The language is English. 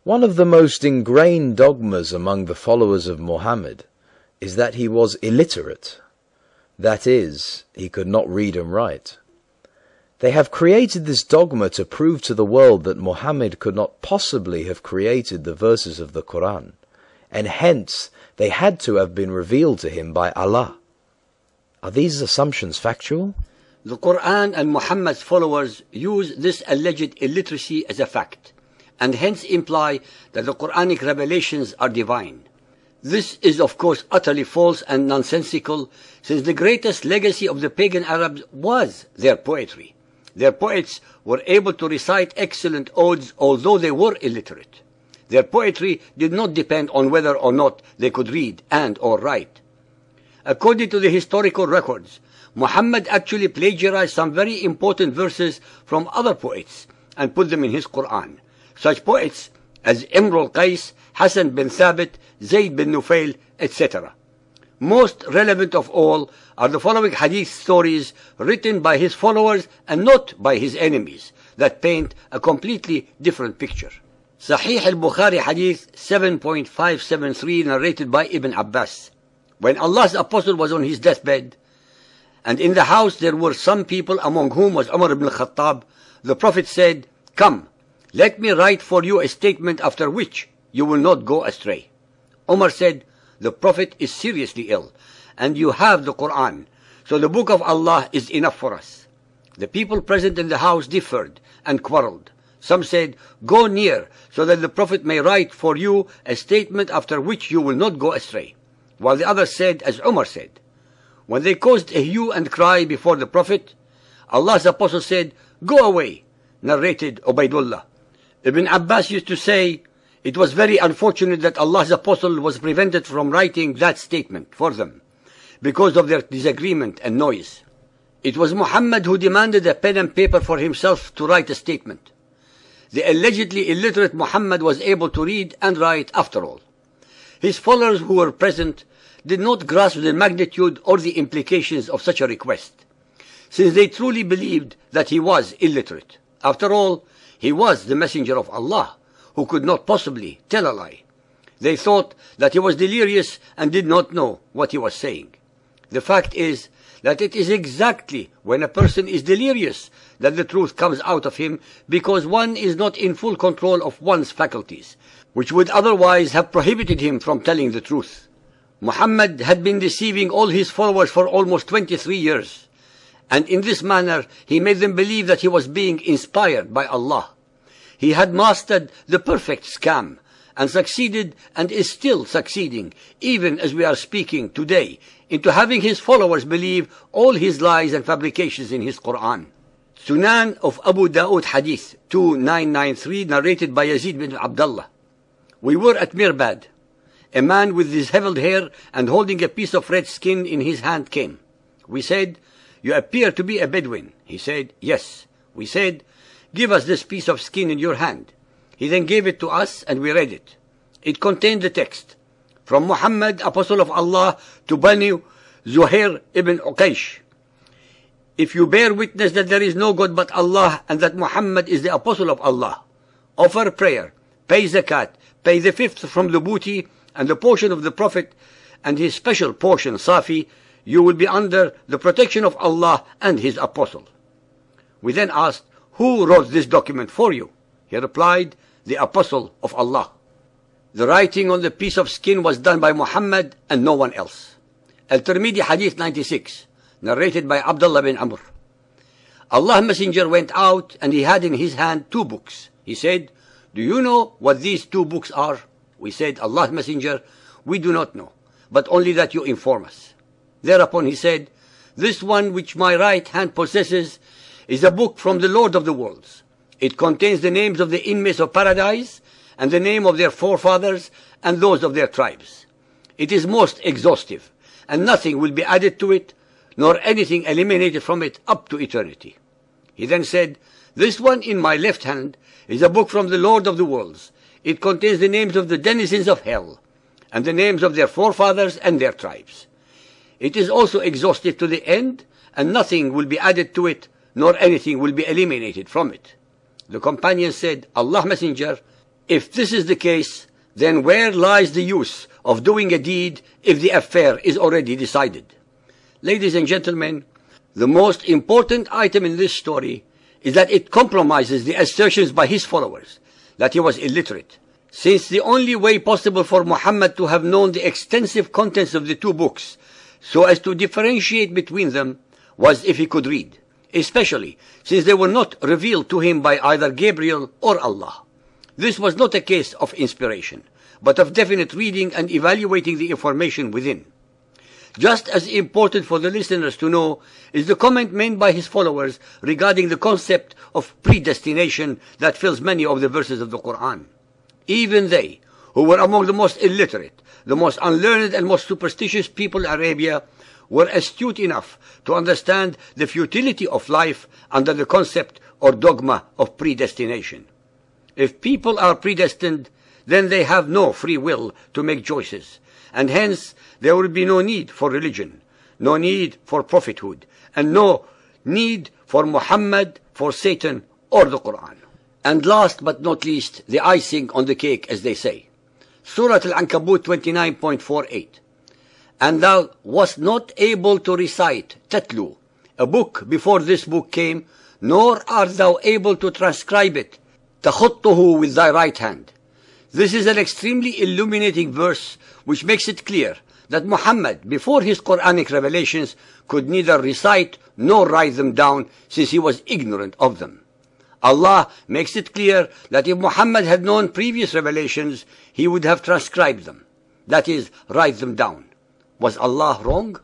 One of the most ingrained dogmas among the followers of Muhammad is that he was illiterate. That is, he could not read and write. They have created this dogma to prove to the world that Muhammad could not possibly have created the verses of the Quran, and hence they had to have been revealed to him by Allah. Are these assumptions factual? The Quran and Muhammad's followers use this alleged illiteracy as a fact, and hence imply that the Quranic revelations are divine. This is of course utterly false and nonsensical, since the greatest legacy of the pagan Arabs was their poetry. Their poets were able to recite excellent odes although they were illiterate. Their poetry did not depend on whether or not they could read and or write. According to the historical records, Muhammad actually plagiarized some very important verses from other poets and put them in his Quran. Such poets as Imrul Qais, Hassan bin Thabit, Zayd bin Nufail, etc. Most relevant of all are the following hadith stories written by his followers and not by his enemies that paint a completely different picture. Sahih al-Bukhari hadith 7.573 narrated by Ibn Abbas. When Allah's apostle was on his deathbed, and in the house there were some people among whom was Umar ibn al-Khattab, the Prophet said, "Come, let me write for you a statement after which you will not go astray." Umar said, "The Prophet is seriously ill, and you have the Quran, so the book of Allah is enough for us." The people present in the house differed and quarreled. Some said, "Go near, so that the Prophet may write for you a statement after which you will not go astray." While the others said, as Umar said. When they caused a hue and cry before the Prophet, Allah's apostle said, "Go away," narrated Ubaidullah. Ibn Abbas used to say, it was very unfortunate that Allah's apostle was prevented from writing that statement for them, because of their disagreement and noise. It was Muhammad who demanded a pen and paper for himself to write a statement. The allegedly illiterate Muhammad was able to read and write after all. His followers who were present did not grasp the magnitude or the implications of such a request, since they truly believed that he was illiterate. After all, he was the messenger of Allah, who could not possibly tell a lie. They thought that he was delirious and did not know what he was saying. The fact is that it is exactly when a person is delirious that the truth comes out of him, because one is not in full control of one's faculties, which would otherwise have prohibited him from telling the truth. Muhammad had been deceiving all his followers for almost 23 years, and in this manner he made them believe that he was being inspired by Allah. He had mastered the perfect scam and succeeded and is still succeeding, even as we are speaking today, into having his followers believe all his lies and fabrications in his Quran. Sunan of Abu Dawood Hadith 2993 narrated by Yazid bin Abdullah. We were at Mirbad. A man with dishevelled hair and holding a piece of red skin in his hand came. We said, "You appear to be a Bedouin." He said, "Yes." We said, "Give us this piece of skin in your hand." He then gave it to us and we read it. It contained the text, "From Muhammad, apostle of Allah, to Bani Zuhair ibn Uqaysh. If you bear witness that there is no God but Allah and that Muhammad is the apostle of Allah, offer prayer, pay zakat, pay the fifth from the booty and the portion of the Prophet and his special portion, Safi, you will be under the protection of Allah and his apostle." We then asked, "Who wrote this document for you?" He replied, "The apostle of Allah." The writing on the piece of skin was done by Muhammad and no one else. Al-Tirmidhi Hadith 96, narrated by Abdullah bin Amr. Allah's messenger went out and he had in his hand 2 books. He said, "Do you know what these 2 books are?" We said, "Allah's messenger, we do not know, but only that you inform us." Thereupon he said, "This one which my right hand possesses is a book from the Lord of the worlds. It contains the names of the inmates of paradise and the name of their forefathers and those of their tribes. It is most exhaustive, and nothing will be added to it, nor anything eliminated from it up to eternity." He then said, "This one in my left hand is a book from the Lord of the worlds. It contains the names of the denizens of hell, and the names of their forefathers and their tribes. It is also exhaustive to the end, and nothing will be added to it, nor anything will be eliminated from it." The companion said, "Allah's messenger, If this is the case, then where lies the use of doing a deed if the affair is already decided? Ladies and gentlemen, the most important item in this story is that it compromises the assertions by his followers that he was illiterate, since the only way possible for Muhammad to have known the extensive contents of the two books so as to differentiate between them was if he could read, especially since they were not revealed to him by either Gabriel or Allah. This was not a case of inspiration, but of definite reading and evaluating the information within. Just as important for the listeners to know is the comment made by his followers regarding the concept of predestination that fills many of the verses of the Quran. Even they, who were among the most illiterate, the most unlearned and most superstitious people in Arabia, were astute enough to understand the futility of life under the concept or dogma of predestination. If people are predestined, then they have no free will to make choices, and hence there will be no need for religion, no need for prophethood, and no need for Muhammad, for Satan, or the Quran. And last but not least, the icing on the cake, as they say. Surah Al-Ankabut 29.48. And thou wast not able to recite, tatlu, a book before this book came, nor art thou able to transcribe it, takhutuhu, with thy right hand. This is an extremely illuminating verse which makes it clear that Muhammad, before his Quranic revelations, could neither recite nor write them down, since he was ignorant of them. Allah makes it clear that if Muhammad had known previous revelations, he would have transcribed them, that is, write them down. Was Allah wrong?